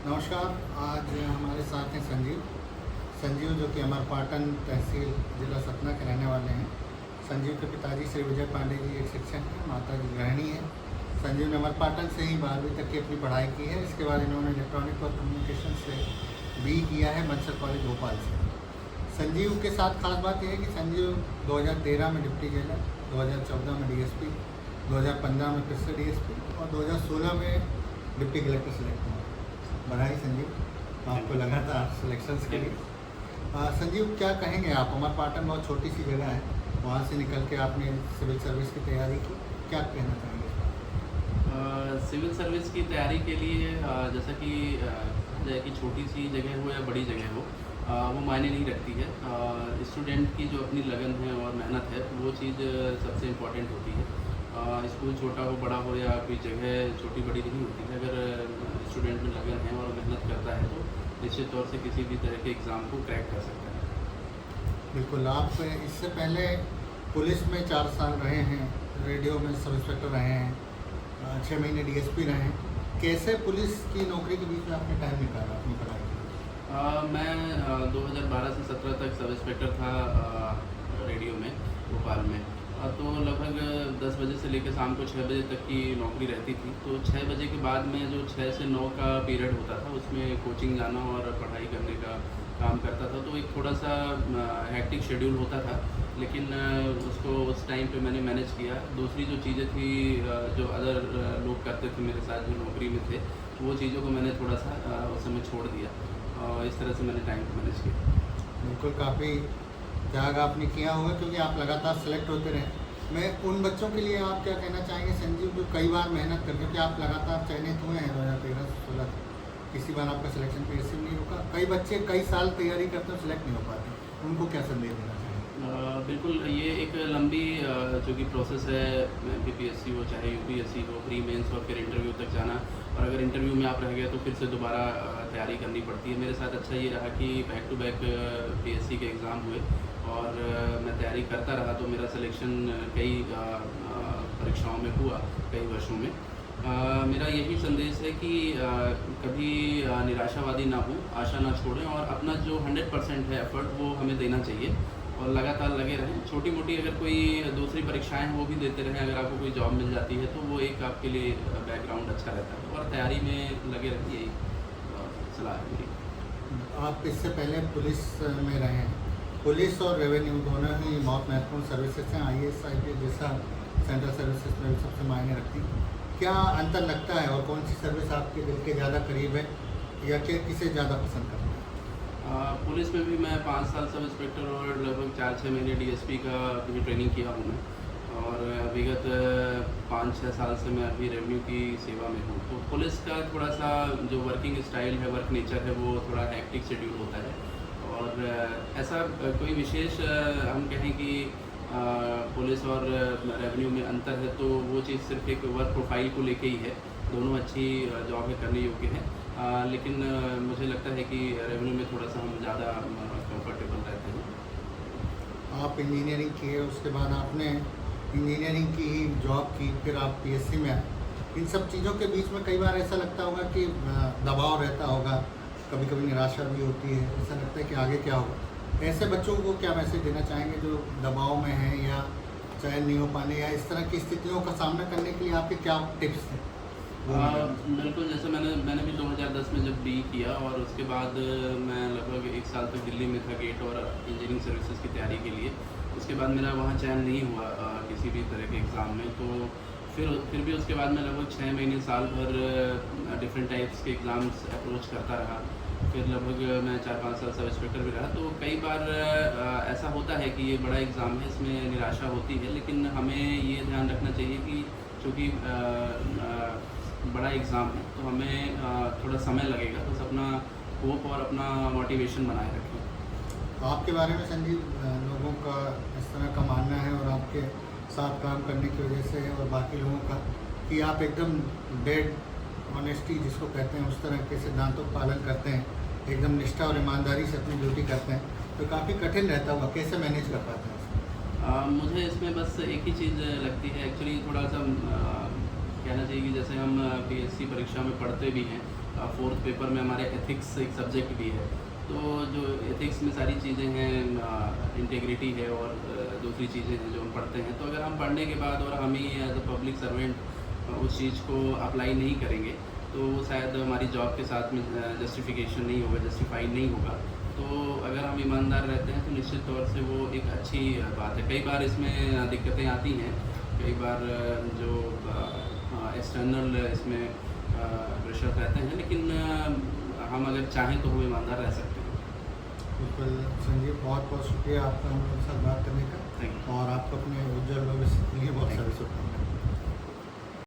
नमस्कार। आज हमारे साथ हैं संजीव। संजीव जो कि अमरपाटन तहसील जिला सतना के रहने वाले हैं। संजीव के पिताजी श्री विजय पांडे जी एक शिक्षक हैं, माता जी गृहिणी हैं। संजीव ने अमरपाटन से ही 12वीं तक की अपनी पढ़ाई की है। इसके बाद इन्होंने इलेक्ट्रॉनिक और कम्युनिकेशन से बी किया है बंसल कॉलेज भोपाल से। संजीव के साथ खास बात यह है कि संजीव 2013 में डिप्टी जेलर, 2014 में डीएसपी, 2015 में फिर से डीएसपी और 2016 में डिप्टी कलेक्टर सेलेक्ट हुआ। बधाई संजीव, आपको लगातार सिलेक्शंस के लिए। संजीव, क्या कहेंगे आप? अमरपाटन बहुत छोटी सी जगह है, वहाँ से निकल के आपने सिविल सर्विस की तैयारी की, क्या कहना चाहेंगे? सिविल सर्विस की तैयारी के लिए जैसा कि चाहे कि छोटी सी जगह हो या बड़ी जगह हो, वो मायने नहीं रखती है। स्टूडेंट की जो अपनी लगन है और मेहनत है, वो चीज़ सबसे इम्पॉर्टेंट होती है। स्कूल छोटा हो बड़ा हो या कोई जगह छोटी बड़ी नहीं होती है। अगर स्टूडेंट में लगन है और मेहनत करता है तो निश्चित तौर से किसी भी तरह के एग्ज़ाम को क्रैक कर सकता है। बिल्कुल। आप इससे पहले पुलिस में 4 साल रहे हैं, रेडियो में सब इंस्पेक्टर रहे हैं, 6 महीने डीएसपी रहे हैं। कैसे पुलिस की नौकरी के बीच में आपने टाइम निकाला अपनी पढ़ाई के लिए? मैं 2012 से 17 तक सब इंस्पेक्टर था रेडियो में भोपाल में। तो लगभग 10 बजे से लेकर शाम को 6 बजे तक की नौकरी रहती थी। तो 6 बजे के बाद में जो 6 से 9 का पीरियड होता था, उसमें कोचिंग जाना और पढ़ाई करने का काम करता था। तो एक थोड़ा सा हेक्टिक शेड्यूल होता था, लेकिन उसको उस टाइम पे मैंने मैनेज किया। दूसरी जो चीज़ें थी, जो अदर लोग करते थे मेरे साथ जो नौकरी में थे, वो चीज़ों को मैंने थोड़ा सा उस समय छोड़ दिया और इस तरह से मैंने टाइम को मैनेज किया। बिल्कुल, काफ़ी त्याग आपने किया होगा क्योंकि आप लगातार सेलेक्ट होते रहे। मैं उन बच्चों के लिए आप क्या कहना चाहेंगे संजीव, जो कई बार मेहनत कर, क्योंकि आप लगातार चयनित हुए हैं 2013 से 16 तक, किसी बार आपका सिलेक्शन पीएससी में नहीं रुका। कई बच्चे कई साल तैयारी करते हैं, सिलेक्ट नहीं हो पाते, उनको क्या संदेश देना चाहेंगे? बिल्कुल, ये एक लंबी जो कि प्रोसेस है, बीपीएससी हो चाहे यूपीएससी हो, प्री मेंस और फिर इंटरव्यू तक जाना। और अगर इंटरव्यू में आप रह गए तो फिर से दोबारा तैयारी करनी पड़ती है। मेरे साथ अच्छा ये रहा कि बैक टू बैक पीएससी के एग्ज़ाम हुए और मैं तैयारी करता रहा, तो मेरा सिलेक्शन कई परीक्षाओं में हुआ, कई वर्षों में। मेरा यही संदेश है कि कभी निराशावादी ना हो, आशा ना छोड़ें और अपना जो 100% है एफ़र्ट, वो हमें देना चाहिए और लगातार लगे रहें। छोटी मोटी अगर कोई दूसरी परीक्षाएं हैं, वो भी देते रहें। अगर आपको कोई जॉब मिल जाती है तो वो एक आपके लिए बैकग्राउंड अच्छा रहता है और तैयारी में लगे रहिए, यही सलाह है मेरी। आप इससे पहले पुलिस में रहे हैं। पुलिस और रेवेन्यू दोनों ही बहुत महत्वपूर्ण सर्विसेज हैं। आईएएस आईपीएस जैसा सेंट्रल सर्विसेज में भी सबसे मायने रखती है। क्या अंतर लगता है और कौन सी सर्विस आपके दिल के ज़्यादा करीब है या कि किसे ज़्यादा पसंद करते हैं? पुलिस में भी मैं 5 साल सब इंस्पेक्टर और लगभग 4-6 महीने डीएसपी का भी ट्रेनिंग किया हूँ मैं। और विगत 5-6 साल से मैं अभी रेवेन्यू की सेवा में हूँ। तो पुलिस का थोड़ा सा जो वर्किंग स्टाइल है, वर्क नेचर है, वो थोड़ा हेक्टिक शेड्यूल होता है। और ऐसा कोई विशेष हम कहें कि पुलिस और रेवेन्यू में अंतर है, तो वो चीज़ सिर्फ एक वर्क प्रोफाइल को लेके ही है। दोनों अच्छी जॉब है, करने योग्य है। लेकिन मुझे लगता है कि रेवेन्यू में थोड़ा सा हम ज़्यादा कंफर्टेबल रहते हैं। आप इंजीनियरिंग किए, उसके बाद आपने इंजीनियरिंग की ही जॉब की, फिर आप पीएससी में आए। इन सब चीज़ों के बीच में कई बार ऐसा लगता होगा कि दबाव रहता होगा, कभी कभी निराशा भी होती है, ऐसा लगता है कि आगे क्या होगा। ऐसे बच्चों को क्या मैसेज देना चाहेंगे जो दबाव में हैं या चयन नहीं हो पाने या इस तरह की स्थितियों का सामना करने के लिए आपके क्या टिप्स हैं? बिल्कुल, जैसे मैंने भी 2010 में जब बी किया और उसके बाद मैं लगभग 1 साल तक दिल्ली में था गेट और इंजीनियरिंग सर्विसेज की तैयारी के लिए। उसके बाद मेरा वहाँ चयन नहीं हुआ किसी भी तरह के एग्ज़ाम में। तो फिर भी उसके बाद मैं लगभग 6 महीने साल भर डिफरेंट टाइप्स के एग्ज़ाम्स अप्रोच करता रहा। फिर लगभग मैं 4-5 साल सब इंस्पेक्टर भी रहा। तो कई बार ऐसा होता है कि ये बड़ा एग्ज़ाम है, इसमें निराशा होती है, लेकिन हमें ये ध्यान रखना चाहिए कि चूँकि बड़ा एग्ज़ाम है तो हमें थोड़ा समय लगेगा, बस अपना होप और अपना मोटिवेशन बनाए रखें। आपके बारे में संजीव, लोगों का इस तरह का मानना है और आपके साथ काम करने की वजह से और बाकी लोगों का कि आप एकदम डेड ऑनेस्टी जिसको कहते हैं, उस तरह के सिद्धांतों का पालन करते हैं, एकदम निष्ठा और ईमानदारी से अपनी ड्यूटी करते हैं, तो काफ़ी कठिन रहता होगा। कैसे मैनेज कर पाते हैं? मुझे इसमें बस एक ही चीज़ लगती है, एक्चुअली थोड़ा सा कहना चाहिए कि जैसे हम पीएससी परीक्षा में पढ़ते भी हैं, फोर्थ पेपर में हमारे एथिक्स एक सब्जेक्ट भी है। तो जो एथिक्स में सारी चीज़ें हैं, इंटीग्रिटी है और दूसरी चीज़ें हैं जो हम पढ़ते हैं। तो अगर हम पढ़ने के बाद और हम ही एज अ पब्लिक सर्वेंट उस चीज़ को अप्लाई नहीं करेंगे तो वो शायद हमारी जॉब के साथ में जस्टिफिकेशन नहीं होगा, जस्टिफाई नहीं होगा। तो अगर हम ईमानदार रहते हैं तो निश्चित तौर से वो एक अच्छी बात है। कई बार इसमें दिक्कतें आती हैं, कई बार जो एक्सटर्नल इसमें प्रेशर रहते हैं, लेकिन हम अगर चाहें तो हम ईमानदार रह सकते हैं। बिल्कुल संजीव, बहुत बहुत शुक्रिया आपका हम लोगों के साथ बात करने का, थैंक यू। और आपको अपने उज्जवल भविष्य के लिए बहुत सारी शुभकामनाएं।